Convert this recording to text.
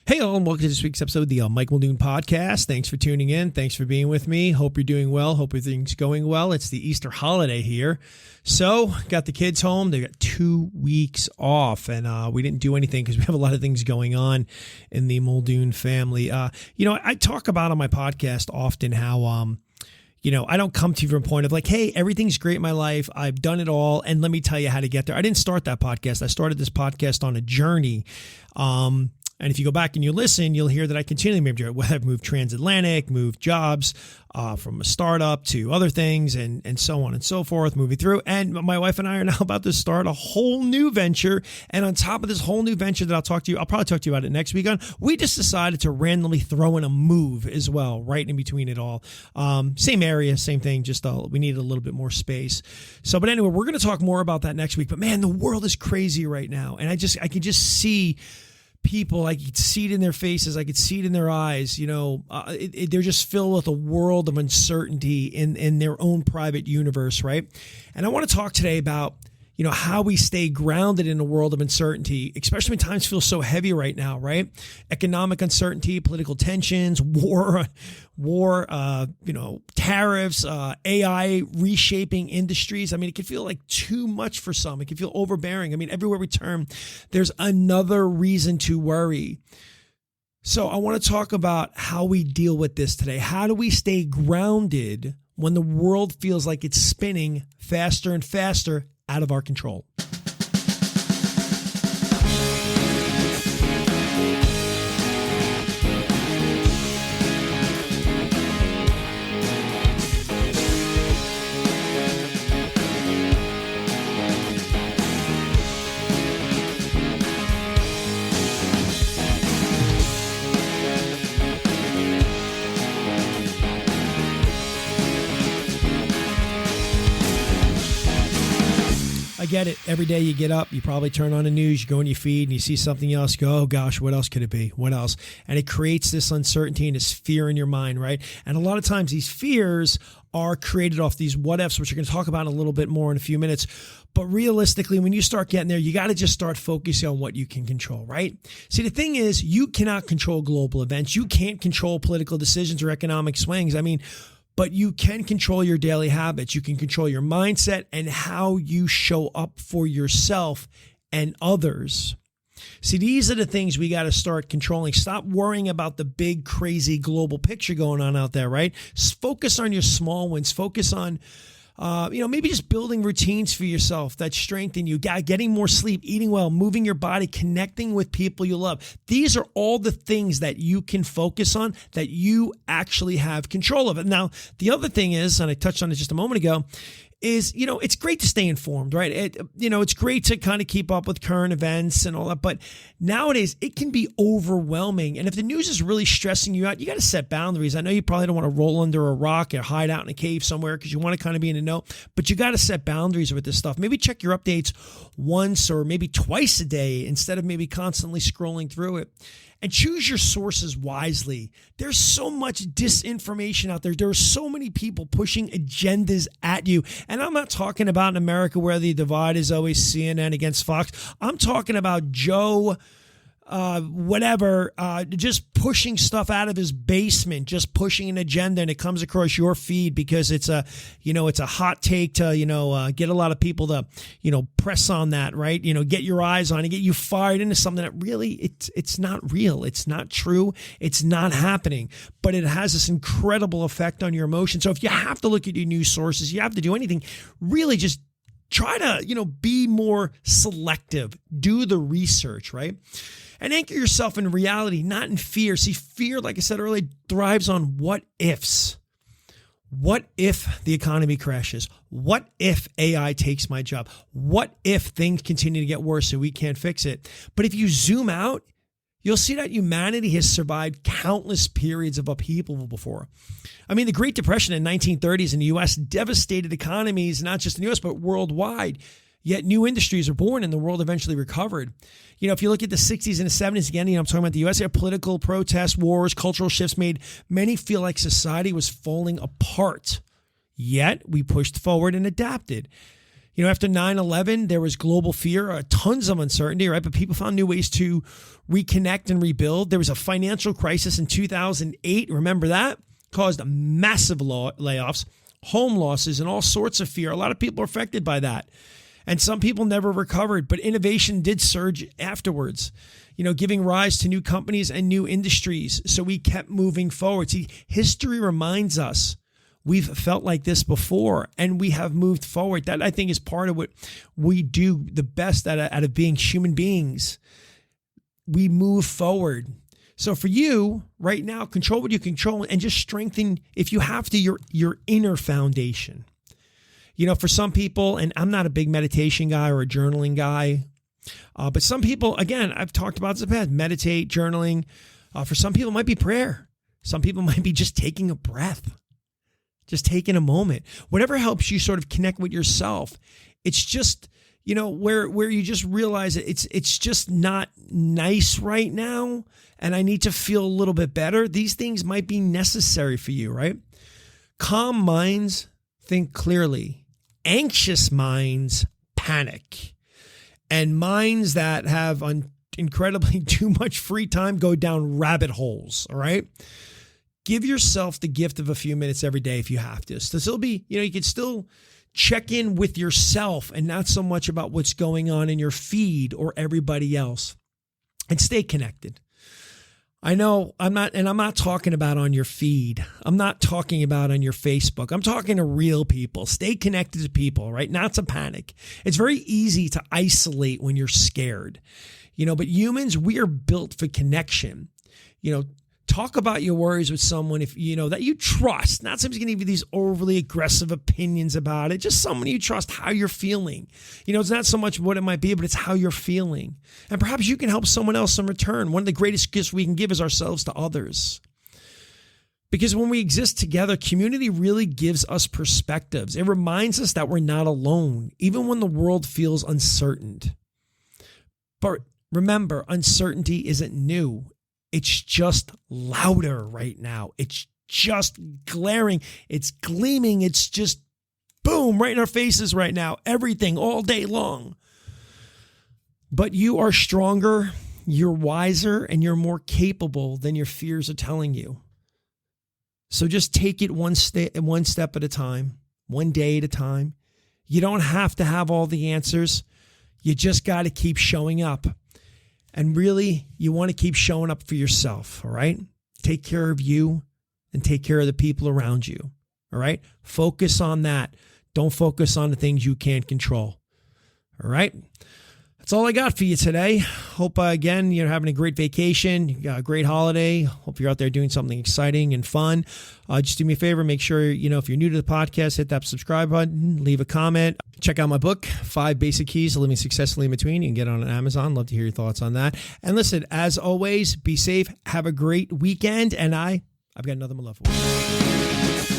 Hey all, and welcome to this week's episode of the Mike Muldoon podcast. Thanks for tuning in. Thanks for being with me. Hope you're doing well. Hope everything's going well. It's the Easter holiday here. So got the kids home. They got 2 weeks off, and we didn't do anything because we have a lot of things going on in the Muldoon family. I talk about on my podcast often how I don't come to you from a point of like, hey, everything's great in my life. I've done it all. And let me tell you how to get there. I didn't start that podcast. I started this podcast on a journey. And if you go back and you listen, you'll hear that I continually moved transatlantic, moved jobs from a startup to other things and so on and so forth, moving through. And my wife and I are now about to start a whole new venture. And on top of this whole new venture that I'll probably talk to you about it next week on, we just decided to randomly throw in a move as well, right in between it all. Same area, same thing, just we needed a little bit more space. But anyway, we're going to talk more about that next week. But man, the world is crazy right now. And I can just see people, I could see it in their faces. I could see it in their eyes. They're just filled with a world of uncertainty in their own private universe, right? And I want to talk today about, how we stay grounded in a world of uncertainty, especially when times feel so heavy right now, right? Economic uncertainty, political tensions, war, tariffs, AI reshaping industries. I mean, it can feel like too much for some. It can feel overbearing. I mean, everywhere we turn, there's another reason to worry. So I want to talk about how we deal with this today. How do we stay grounded when the world feels like it's spinning faster and faster out of our control? I get it. Every day you get up, you probably turn on the news, you go in your feed and you see something else, go, oh gosh, what else could it be? What else? And it creates this uncertainty and this fear in your mind, right? And a lot of times these fears are created off these what ifs, which we're going to talk about a little bit more in a few minutes. But realistically, when you start getting there, you got to just start focusing on what you can control, right? See, the thing is, you cannot control global events. You can't control political decisions or economic swings. But you can control your daily habits. You can control your mindset and how you show up for yourself and others. See, these are the things we got to start controlling. Stop worrying about the big, crazy global picture going on out there, right? Focus on your small wins. Focus on maybe just building routines for yourself that strengthen you, getting more sleep, eating well, moving your body, connecting with people you love. These are all the things that you can focus on that you actually have control of. And now, the other thing is, and I touched on it just a moment ago, is, it's great to stay informed, right? It's great to kind of keep up with current events and all that. But nowadays, it can be overwhelming. And if the news is really stressing you out, you got to set boundaries. I know you probably don't want to roll under a rock or hide out in a cave somewhere because you want to kind of be in the know, but you got to set boundaries with this stuff. Maybe check your updates once or maybe twice a day instead of maybe constantly scrolling through it. And choose your sources wisely. There's so much disinformation out there. There are so many people pushing agendas at you. And I'm not talking about in America where the divide is always CNN against Fox. I'm talking about Joe just pushing stuff out of his basement, just pushing an agenda, and it comes across your feed because it's a hot take to, get a lot of people to, press on that, right? Get your eyes on it, get you fired into something that really, it's not real. It's not true. It's not happening, but it has this incredible effect on your emotions. So if you have to look at your news sources, you have to do anything, really just try to, be more selective, do the research, right? And anchor yourself in reality, not in fear. See, fear, like I said earlier, thrives on what ifs. What if the economy crashes? What if AI takes my job? What if things continue to get worse and we can't fix it? But if you zoom out, you'll see that humanity has survived countless periods of upheaval before. The Great Depression in the 1930s in the U.S. devastated economies, not just in the U.S., but worldwide. Yet new industries are born and the world eventually recovered. If you look at the 60s and the 70s, again, I'm talking about the U.S., political protests, wars, cultural shifts made many feel like society was falling apart. Yet we pushed forward and adapted. After 9/11, there was global fear, tons of uncertainty, right? But people found new ways to reconnect and rebuild. There was a financial crisis in 2008. Remember that? Caused massive layoffs, home losses, and all sorts of fear. A lot of people are affected by that. And some people never recovered, but innovation did surge afterwards, giving rise to new companies and new industries. So we kept moving forward. See, history reminds us we've felt like this before and we have moved forward. That, I think, is part of what we do the best out of being human beings. We move forward. So for you right now, control what you control and just strengthen, if you have to, your inner foundation. For some people, and I'm not a big meditation guy or a journaling guy, but some people, again, I've talked about this in the past, meditate, journaling. For some people, it might be prayer. Some people might be just taking a breath, just taking a moment. Whatever helps you sort of connect with yourself. It's just, where you just realize it's just not nice right now, and I need to feel a little bit better. These things might be necessary for you, right? Calm minds think clearly. Anxious minds panic, and minds that have incredibly too much free time go down rabbit holes. All right. Give yourself the gift of a few minutes every day if you have to. So still be, you can still check in with yourself and not so much about what's going on in your feed or everybody else, and stay connected. I know I'm not talking about on your feed. I'm not talking about on your Facebook. I'm talking to real people. Stay connected to people, right? Not to panic. It's very easy to isolate when you're scared, but humans, we are built for connection. Talk about your worries with someone if that you trust. Not somebody's going to give you these overly aggressive opinions about it. Just someone you trust, how you're feeling. It's not so much what it might be, but it's how you're feeling. And perhaps you can help someone else in return. One of the greatest gifts we can give is ourselves to others. Because when we exist together, community really gives us perspectives. It reminds us that we're not alone, even when the world feels uncertain. But remember, uncertainty isn't new. It's just louder right now. It's just glaring. It's gleaming. It's just boom right in our faces right now. Everything all day long. But you are stronger, you're wiser, and you're more capable than your fears are telling you. So just take it one step at a time, one day at a time. You don't have to have all the answers. You just got to keep showing up. And really, you want to keep showing up for yourself, all right? Take care of you and take care of the people around you, all right? Focus on that. Don't focus on the things you can't control, all right? That's all I got for you today. Hope, again, you're having a great vacation, you got a great holiday. Hope you're out there doing something exciting and fun. Just do me a favor, make sure, if you're new to the podcast, hit that subscribe button, leave a comment. Check out my book, 5 Basic Keys to Living Successfully in Between. You can get it on Amazon. Love to hear your thoughts on that. And listen, as always, be safe, have a great weekend, and I've got nothing but love for you.